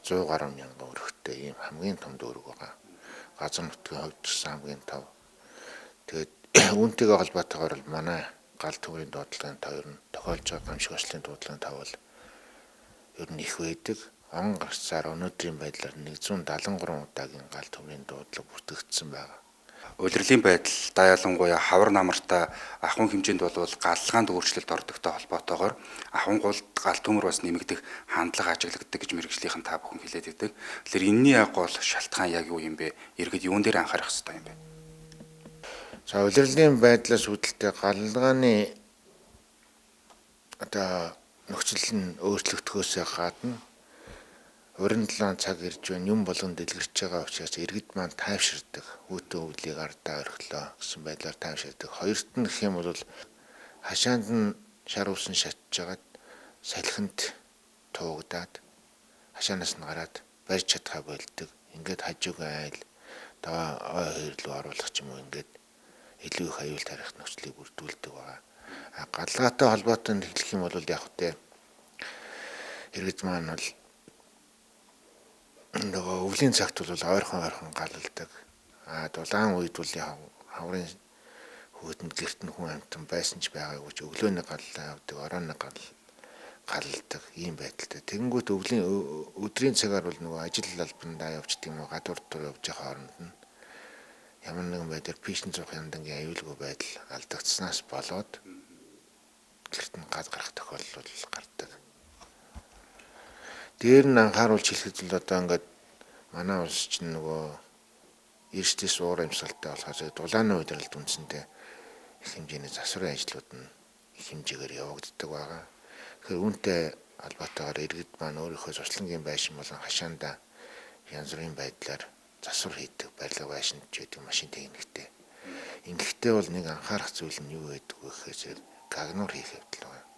100 гаруй мянган өрхтэй ийм хамгийн том дүүрэг байгаа. Газар нутгийн хувьд ч хамгийн том. Тэгээд үүнтэйгээ холбоотойгоор бол манай гал төмрийн дуудлагын тоо ер нь тохиолж байгаа гамшиг ослын дуудлагын тоо бол ер нь их байдаг. Он гарцаар өнөөдрийн байдлаар 173 удаагийн гал төмрийн дуудлага бүртгэгдсэн байна. Улирлын байдал ялангуяа хавар намартаа ахуйн хэмжээнд бол галлагаанд өөрчлөлт ордогтой холбоотойгоор ахуйн гол гал төмөр бас нэмэгдэх хандлага ажиглагддаг гэж мэргэжлийнхэн та бүхэн хэлээд байдаг. Тэгэхээр энэний яг гол шалтгаан яг юу юм бэ? Иргэд юун дээр анхаарах хэрэгтэй юм бэ? За улирлын байдлаас үүдэлтэй галлагааны одоо нөхцөл нь өөрчлөгдөхөөс гадна уран 7 цаг ирж байна юм болгон дэлгэрч байгаа учраас иргэд маань тайвширдаг. Үүтэн өвлийг ардаа орхилоо гэсэн байдлаар тайвширдаг. Хоёрт нь гэх юм бол хашаанд нь шар усан шатж жагаад салхинд туугдаад хашаанаас нь гараад барьж чадхаа болдог. Ингээд хажууг айл даваа ой хоёр руу оруулах ч юм уу ингээд илүү их аюул тарих нөхцөлийг бүрдүүлдэг байгаа. Галгаатай холбоотой хэлэх юм бол яг хөтэй иргэд маань бол нөгөө өвлийн цагт бол ойрхон галалдаг. Дулаан үед бол хаврын хөөдөнд гэрт нь хүн амтан байсан ч байгаагүй ч өглөөний галлаа явдаг, орооны галалдаг ийм байдалтай. Тэгэнгүүт өдрийн цагаар бол нөгөө ажил албандаа явждаг юм уу, гадуур явж байгаа хооронд нь ямар нэгэн байдлаар пишн зуух яндангийн аюулгүй байдал алдагдсанаас болоод гэрт нь гад гарах тохиолдол гардаг. Дээр нь анхааруулж хэлэхэд л одоо ингээд манай улс чинь нөгөө эрсдэс уур амьсгалтай болохоос дулааны удирдалд үндсэндээ их хэмжээний засварын ажлууд нь их хэмжээгээр явагддаг байгаа. Тэгэхээр үүнтэй албатаагаар иргэд маань өөрийнхөө зурслангийн байшин болон хашаандаа янз бүрийн байдлаар засвар хийдэг, барилга байшин ч гэдэг машин техниктэй. Ингэхдээ бол нэг анхаарах зүйл нь юу гэдэг вэ гэхээр гагнуур хийх явдал байна.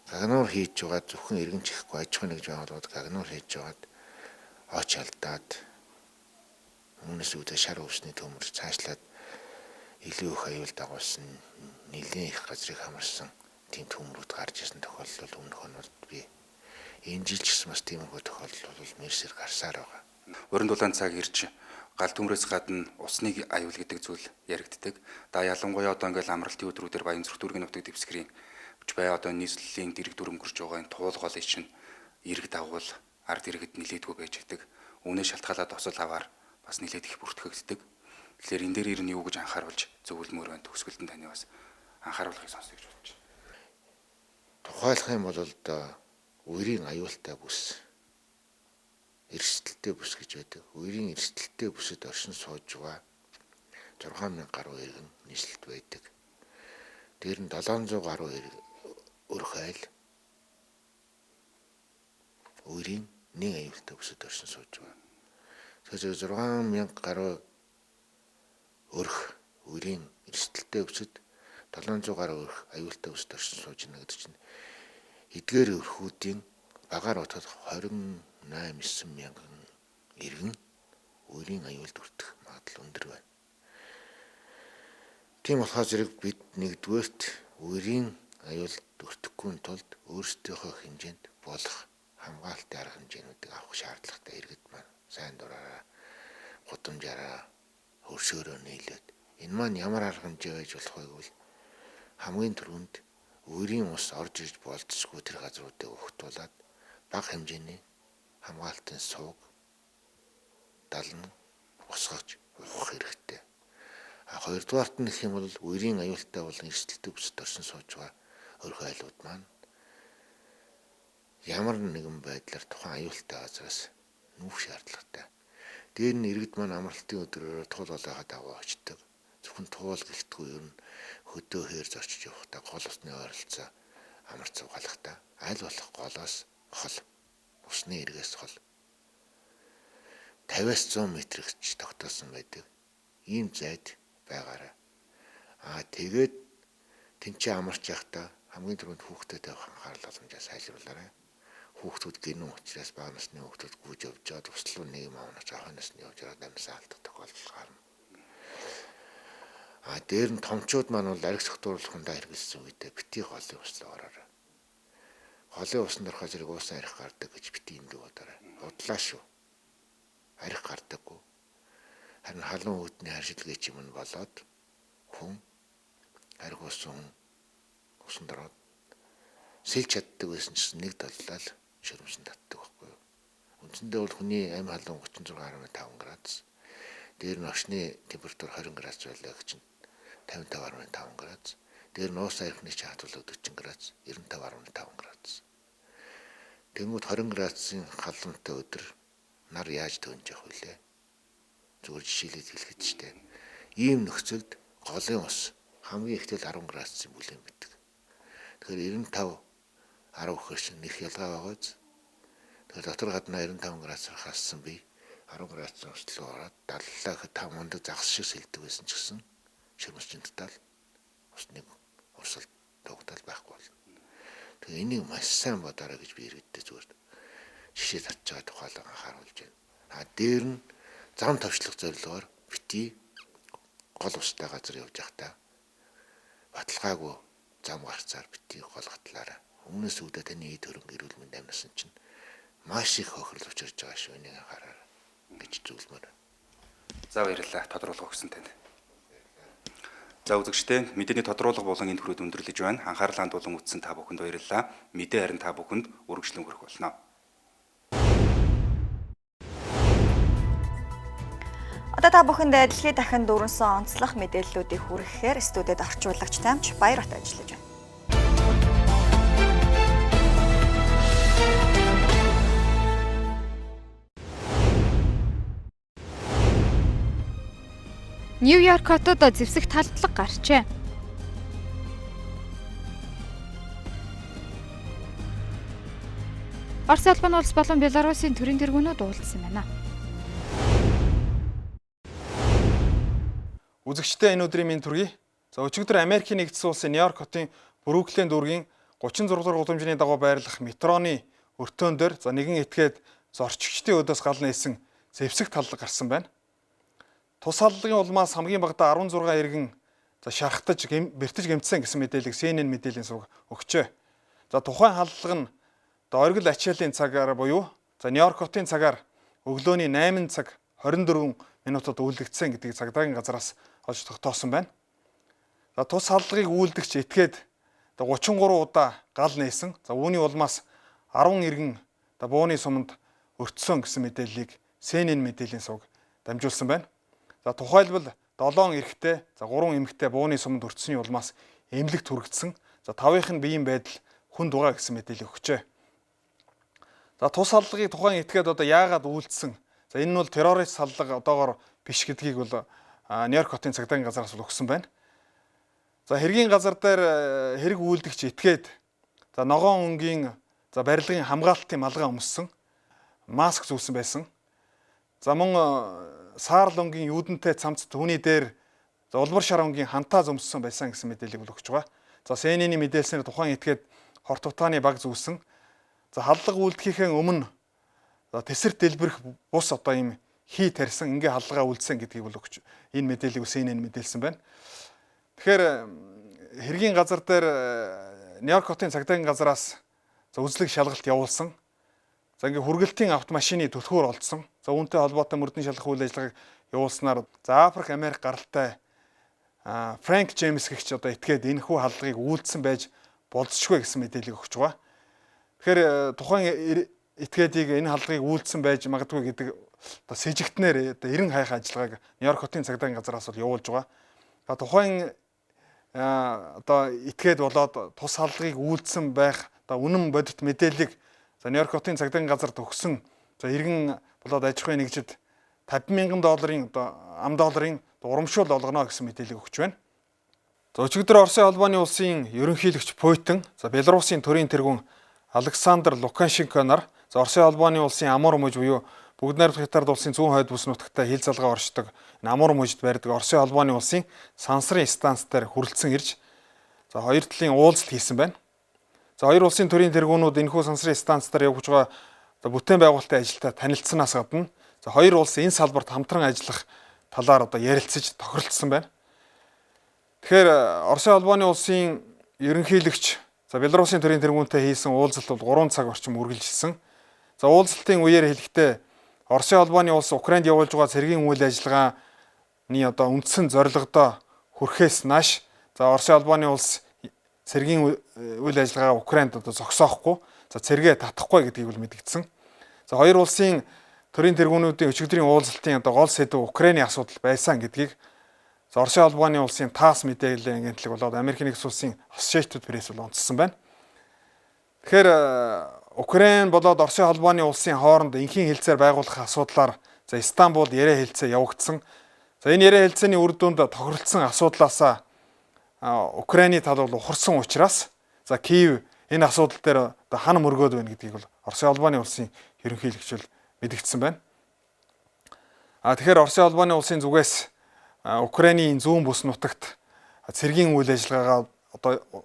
Гагнуур хийж байгаа зөвхөн иргэн чихгүй аж ахуйн нэгж байгууллагууд гагнуур хийж байгаад оч алдаад өмнөс үүдээ шар усны төмөр цаашлаад илүү их аюул дагуулсан нэлийн их газрыг хамарсан тийм төмрүүд гарч ирсэн тохиолдол өмнөх нь бол би энэ жил ч гэсэн бас тиймэрхүү тохиолдол бол мэрсэр гарсаар байгаа. Уран дулаан цаг ирж гал төмрөөс гадна усны аюул гэдэг зүйл яригддаг. Ялангуяа одоо ингээл амралтын өдрүүдээр Баян зүрх дүүргийн нутаг дэвсгэрийн бай одоо нийслэлийн дэрэг дүрмгэрж байгаа энэ туулгоолын чинь иргэд агуул ард иргэд нилээдгүй байж идэг. Үүнээс шалтгаалаад осол аваар бас нилээд их бүртгэгддэг. Тэгэхээр энэ дээр юу гэж анхааруулж зөвлөмөр байна төгсгөлтөнд таны бас анхааруулгыг сонсож бодож байна. Тухайлах юм бол одоо үерийн аюултай бүс эрсдэлтэй бүс гэж байдаг. Үерийн эрсдэлтэй бүсэд оршин сууж байгаа 6000 гаруй иргэн нийслэлд байдаг. Дээр нь 700 гаруй өрх айл үерийн нэг аюултай бүсэд оршин сууж байгаа. Тэгэхээр 6000 гаруй өрх үерийн эрсдэлтэй бүсэд 700 гаруй өрх аюултай бүсэд оршин сууж байна гэдэг чинь эдгээр өрхүүдийн багаар утгад 28-9 мянган иргэн үерийн аюулд хүртэх магадлал өндөр байна. Тийм болохоор зэрэг бид нэгдүгээрт үерийн аюулд өртөхгүй тулд өөрсдийнхөө хэмжээнд болох хамгаалтын арга хэмжээнүүдийг авах шаардлагатай иргэд маань сайн дураараа гудамжаараа хөршөөрөө нийлээд энэ маань ямар арга хэмжээ байж болох вэ гэвэл хамгийн түрүүнд үерийн ус орж ирж болцсогүй тэр газруудыг өгтүүлээд бага хэмжээний хамгаалтын сувг дална усгаж уух хэрэгтэй. Хоёрдугаарт нь гэх юм бол үерийн аюултай болон эрсдэлтэй бүсэд оршин сууж байгаа өрх айлууд маань ямар нэгэн байдлаар тухайн аюултай газраас нүүх шаардлагатай. Дээр нь иргэд маань амралтын өдрөөр туул олоохоо даваа очдог. Зөвхөн туул гэлтгүй ер нь хөдөө хээр зорчиж явахдаа гол усны ойролцоо амар цугаалгахдаа аль болох голоос хол усны эргээс хол 50-аас 100 м-ч тогтоосон байдаг. Ийм зайд байгаарай. Тэгээд тэнцээ амарч явахдаа хамгийн түрүүнд хүүхдэд тавих анхаарал боломжоо сайжруулаарай. Хүүхдүүд гинүн учраас бага насны хүүхдүүд гүйж явж байгаа туслуу нэг юм авах жоохон насны явж байгаа амьсаа алдах тохиолдол гарна. Дээр нь томчууд маань бол арх согтууруулахындаа хэрэгэлсэн үедээ битгий голын услаа ороорой. Голын усанд орохоо зэрэг уусан арх гардаг гэж битгий эндүү бодоорой. Удлаа шүү. Арх гардаггүй. Харин халуун үүдний харшилгээ юм нь болоод хүн арх усанд ороод сэлж чаддаг байсан чинь нэг доллал шөрмсөн татдаг байхгүй юу. Үндсэндээ бол хүний амь халуун 36.5 градус. Дээр нь орчны температур 20 градус байлаа гэж чинь 55.5 градус. Дээр нь уус архины чатвал 40 градус, 95.5 градус. Тэнгүүд 20 градусын халуунтай өдөр нар яаж төнж явах вүлээ? Зүгээр жишээлээд хэлэхэд ч тийм. Ийм нөхцөлд голын ус хамгийн ихтэл 10 градусын бүлээн байдаг. Тэгэхээр 95 10 гэхэр чинь нэх ялгаа байгааз. Тэгэхээр дотор гаднаа 95 градусаар хассан бие 10 градусын өслөө ороод даллаа гэхэд 5 мундаг загас шиг сэлдэг байсан ч гэсэн шөрмөсчөнд тал усныг урсалт тогтол байхгүй болно. Тэгээ энийг маш сайн бодоорой гэж би иргэдтэй зүгээр жишээ татж байгаа тухайлан анхааруулж байна. Дээр нь зам тавчлах зорилгоор бити гол устай газар явж байхдаа баталгаагүй зам гарцаар бити гол гатлаараа өмнөөс үүдэ таны эд хөрөнгө эрүүл мэнд амьдсан чинь маш их хохирол учирж байгаа шүү. Энийг анхаараа гэж зүйлмээр. За баярлалаа. Тодруулга өгсөн танд. За үзэгчдээ мэдээний тодруулга болон энэ хүрээд өндөрлөж байна. Анхаарлаа хандуулан үзсэн та бүхэнд баярлалаа. Мэдээ харин та бүхэнд үргэлжлэн хүрэх болно. Одоо та бүхэнд дэлхийд дахин дүүрэнсэн онцлог мэдээллүүдийг хүргэхээр студид орчуулагч Тамч Баярат ажиллаж байна. Нью-Йорк хотод зэвсэг талдлага гарчээ. Орос албан улс болон Белорусын төрийн тэргүүнүүд уулзсан байна. Үзэгчдээ энэ өдрийн мэнд төргий. За өчигдөр Америкийн нэгдсэн улсын Нью-Йорк хотын Брүүклин дүүргийн 36 дугаар гудамжны дагуу байрлах метроны өртөөн дээр нэгэн этгээд зорчигчдын өдөөс гал нээсэн зэвсэг таллага гарсан байна. Тус халдлагын улмаас хамгийн багадаа 16 иргэн шархтаж бэртэж гэмтсэн гэсэн мэдээллийг CNN мэдээллийн сүг өгчөө. За тухайн халдлага нь оргил ачааллын цагаар буюу Нью-Йорк хотын цагаар өглөөний 8 цаг 24 минутад үйлдэгдсэн гэдгийг цагдаагийн газраас олж тогтоосон байна. За тус халдлагыг үйлдэгч этгээд 33 удаа гал нээсэн. За үүний улмаас 10 иргэн бууны суманд өртсөн гэсэн мэдээллийг CNN мэдээллийн сүг дамжуулсан байна. За тухайлбал 7 эрэгтэй, 3 эмэгтэй бууны суманд өртсөний улмаас эмнэлэгт хүрэгдсэн. За 5-ынх нь биеийн байдал хүнд байгаа гэсэн мэдээлэл өгчээ. За тус халдлагыг тухайн этгээд яагаад үйлдсэн? За энэ нь бол террорист халдлага одоогоор биш гэдгийг бол Нью-Йорк хотын цагдаагийн газраас өгсөн байна. За хэргийн газар дээр хэрэг үйлдэгч этгээд ногоон өнгийн барилгын хамгаалтын малгай өмссөн, маск зүүсэн байсан. За мөн саарл өнгийн юудэнтэй цамц түүний дээр улбар шар өнгийн хантаа зөмссөн байсан гэсэн мэдээллийг өгч байгаа. За CNN-ийн мэдээлснээр тухайн этгээд хорт утааны баг зүүсэн. За халдлага үйлдэхээс өмнө тэсэр дэлбэрэх бус ийм хий тарьсан ингээ халдлагаа үйлдсэн гэдгийг бол өгч энэ мэдээллийг CNN мэдээлсэн байна. Тэгэхээр хэргийн газар дээр Нью-Йорк хотын цагдаагийн газраас үзлэг шалгалт явуулсан. За ингээ хүргэлтийн автомашины түлхүүр олдсон. За үүнтэй холбоотой мөрдөн шалгах үйл ажиллагааг явуулснаар Африк Америк гаралтай Франк Джеймс гэгч этгээд энэ хүү халдлагыг үйлдсэн байж болзошгүй гэсэн мэдээлэл өгч байгаа. Тэгэхээр тухайн этгээдийг энэ халдлагыг үйлдсэн байж магадгүй гэдэг сэжигтнээр 90 хайх ажиллагааг Нью-Йорк хотын цагдаагийн газраас бол явуулж байгаа. Тухайн этгээд болоод тус халдлагыг үйлдсэн байх үнэн бодит мэдээллийг Нью-Йорк хотын цагдаагийн газарт өгсөн иргэн болоод аж ахуйн нэгжид $50,000 ам долларын урамшуул олгоно гэсэн мэдээлэл өгч байна. Өчигдөр Оросын холбооны улсын ерөнхийлөгч Путин, Белорусын төрийн тэргүүн Александр Лукашенко нар Оросын холбооны улсын Амур мужид буюу бүгд найрамдах Хятад улсын зүүн хойд бүс нутагта хил залгаа оршдог Амур мужид байдаг Оросын холбооны улсын сансрын станц дээр хүрэлцэн ирж хоёр талын уулзалт хийсэн байна. Хоёр улсын төрийн тэргүүнүүд энэхүү сансрын станц дээр явж байгаа бүтээн байгуулалтын ажилтай танилцсанаас гадна хоёр улс энэ салбарт хамтран ажиллах талаар ярилцаж тохиролцсон байна. Тэгэхээр Оросын холбооны улсын ерөнхийлөгч Белорусын төрийн тэргүүнтэй хийсэн уулзалт бол 3 цаг орчим үргэлжилсэн. Уулзалтын үеэр хэлэхдээ Оросын холбооны улс Украинд явуулж байгаа цэргийн үйл ажиллагааны үндсэн зорилгодоо хүрэхээс нааш Оросын холбооны улс цэргийн үйл ажиллагаа Украинд зогсоохгүй, цэргээ татахгүй гэдгийг бол мэдгдсэн. Хоёр улсын төрийн тэргүүнүүдийн өчигдрийн уулзалтын гол сэдв Украиний асуудал байсан гэдгийг Оросын холбооны улсын ТАСС мэдээллийн агентлаг болоод Америкийн нэгдсэн улсын Associated Press бол онцлсон байна. Тэгэхээр Украин болоод Оросын холбооны улсын хооронд энхийн хэлцээр байгуулах асуудлаар Стамбул яриа хэлцээ явагдсан. Энэ яриа хэлцээний үр дүнд тохиролцсон асуудлаасаа Украины тал бол ухарсан учраас Киев энэ асуудал дээр хана мөргөөд байна гэдгийг бол Оросын холбооны улсын ерөнхийлөгч мэдгдсэн байна. Тэгэхээр Оросын холбооны улсын зүгээс Украиний зүүн бүс нутагт цэргийн үйл ажиллагаагаа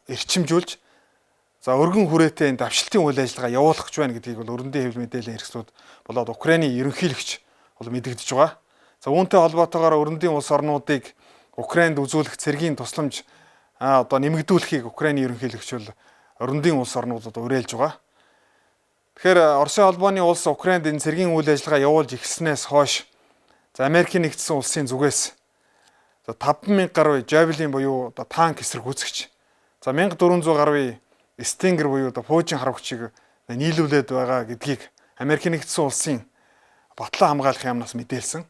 эрчимжүүлж за өргөн хүрээтэй энэ давшилтын үйл ажиллагаа явуулах гэж байна гэдгийг бол өрөндийн хэвлэл мэдээллийн хэрэгслүүд болоод Украиний ерөнхийлөгч бол мэдэгдэж байгаа. За үүнтэй холбоотойгоор өрөндийн улс орнуудыг Украинд үзүүлэх цэргийн тусламж одоо нэмэгдүүлэхийг Украиний ерөнхийлөгч бол өрөндийн улс орнуудад уриалж байгаа. Тэгэхээр Оросын холбооны улс Украинд энэ цэргийн үйл ажиллагаа явуулж эхэлснээс хойш за Америкийн нэгдсэн улсын зүгээс за 5000 гаруй Javelin буюу одоо танк эсрэг үзэгч, за 1400 гаруй Stinger буюу одоо пуужин харавчийг нийлүүлээд байгаа гэдгийг Америкийн нэгдсэн улсын батлан хамгаалах яамнаас мэдээлсэн.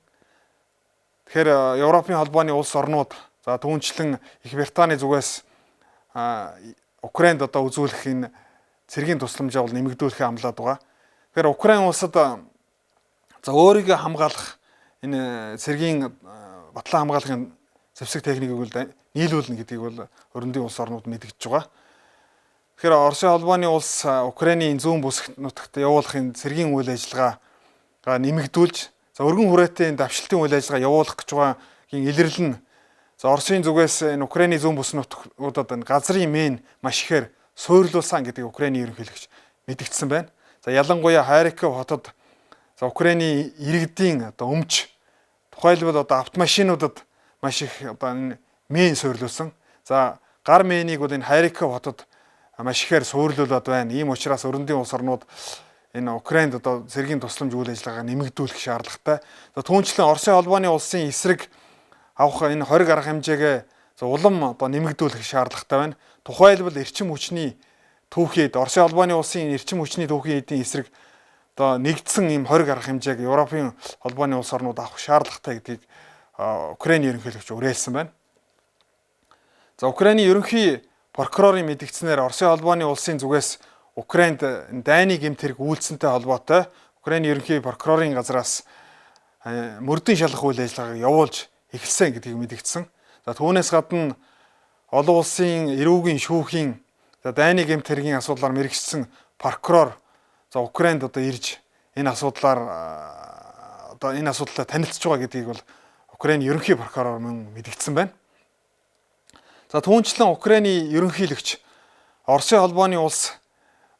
Тэгэхээр Европын холбооны улс орнууд за түүнчлэн Их Британий зүгээс Украинд одоо үзүүлэх энэ цэргийн тусламжаа бол нэмэгдүүлэхээ амлаад байгаа. Тэгэхээр Украин улсад за өөрийгөө хамгаалах энэ цэргийн батлан хамгаалахын зэвсэг техникийг бол нийлүүлнэ гэдгийг бол өрөндийн улс орнууд мэдгэж байгаа. Тэгэхээр Оросын холбооны улс Украиний зүүн бүсгт нутагт явуулах энэ цэргийн үйл ажиллагаагаа нэмэгдүүлж за өргөн хүрээтэй энэ давшилтын үйл ажиллагаа явуулах гэж байгаагийн илэрлэл нь за Оросын зүгээс энэ Украиний зүүн бүс нутгуудад энэ газрын мэн маш ихээр суйрлуулсан гэдгийг Украиний ерөнхийлөгч мэдгдсэн байна. За ялангуяа Харьков хотод за Украиний иргэдийн одоо өмч тухайлбал одоо автомашинуудад маш их одоо мэн суйрлуулсан. За гар мэнийг бол энэ Харьков хотод маш ихээр суйрлуулад байна. Ийм учраас өрөндийн улс орнууд энэ Украинд одоо цэргийн тусламж үйл ажиллагаагаа нэмэгдүүлэх шаардлагатай. За түүнчлэн Оросын холбооны улсын эсрэг авах энэ 20 арга хэмжээгээ за улам одоо нэмэгдүүлэх шаардлагатай байна. Тухайлбал эрчим хүчний түүхийд Оросын холбооны улсын эрчим хүчний түүхийн эдийн эсрэг одоо нэгдсэн ийм 20 арга хэмжээг Европын холбооны улс орнууд авах шаардлагатай гэдгийг Украиний ерөнхийлөгч уриалсан байна. За Украиний ерөнхий прокурорын мэдгдснээр Оросын холбооны улсын зүгээс Украинд дайны гэмт хэрэг үйлдсэнтэй холбоотой Украиний ерөнхий прокурорын газраас мөрдөн шалгах үйл ажиллагааг явуулж эхэлсэн гэдгийг мэдгдсэн. За түүнээс гадна олон улсын эрүүгийн шүүхийн за дайны гэмт хэргийн асуудлаар мэргэжсэн прокурор за Украинд одоо ирж энэ асуудлаар одоо энэ асуудалтай танилцж байгаа гэдгийг бол Украиний ерөнхий прокурор мөн мэдгдсэн байна. За түүнчлэн Украиний ерөнхийлөгч Оросын холбооны улс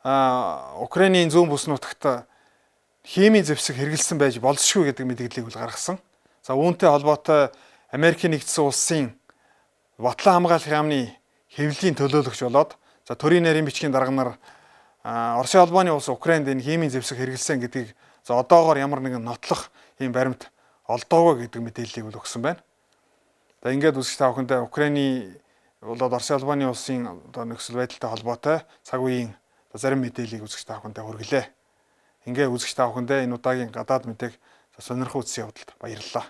Украиний зүүн бүс нутагт химийн зэвсэг хэрэгэлсэн байж болзошгүй гэдэг мэдээллийг бол гаргасан. За үүнтэй холбоотой Америкийн нэгдсэн улсын батлан хамгаалах яамны хэвлэлийн төлөөлөгч болоод за төрийн нарийн бичгийн дарганаар Оросын холбооны улс Украинд энэ химийн зэвсэг хэрэгэлсэн гэдгийг за одоогоор ямар нэгэн нотлох ийм баримт олдоогүй гэдэг мэдээллийг бол өгсөн байна. За ингээд үзэж та бүхэндээ Украиний болоод Оросын холбооны улсын одоо нөхцөл байдалтай холбоотой цаг үеийн зарим мэдээллийг үзэж та бүхэндээ хүргэлээ. Ингээ үзэж та бүхэндээ энэ удаагийн гадаад мэдээг сонирхол үзсэн явдалд баярлалаа.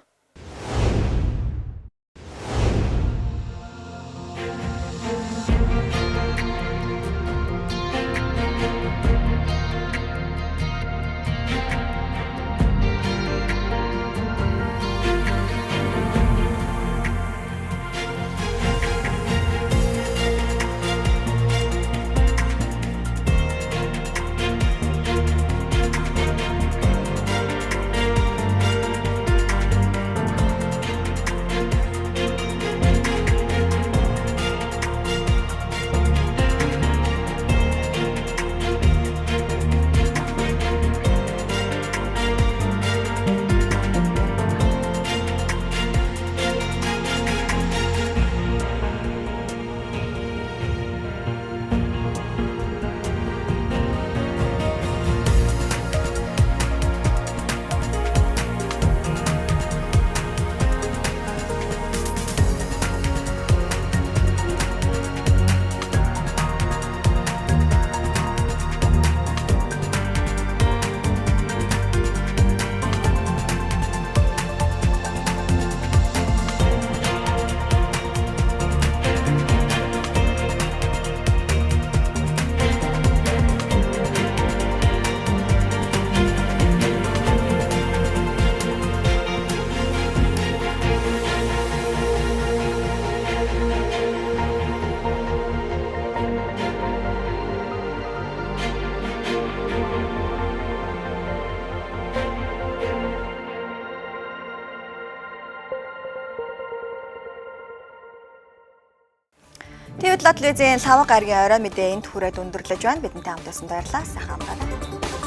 Өнөөдрийн 7 телевизийн 5 гарагийн орой мэдээ энд хүрээд өндөрлөж байна. Бидэнтэй хамт байсан баярлалаа. Сайхан амраарай.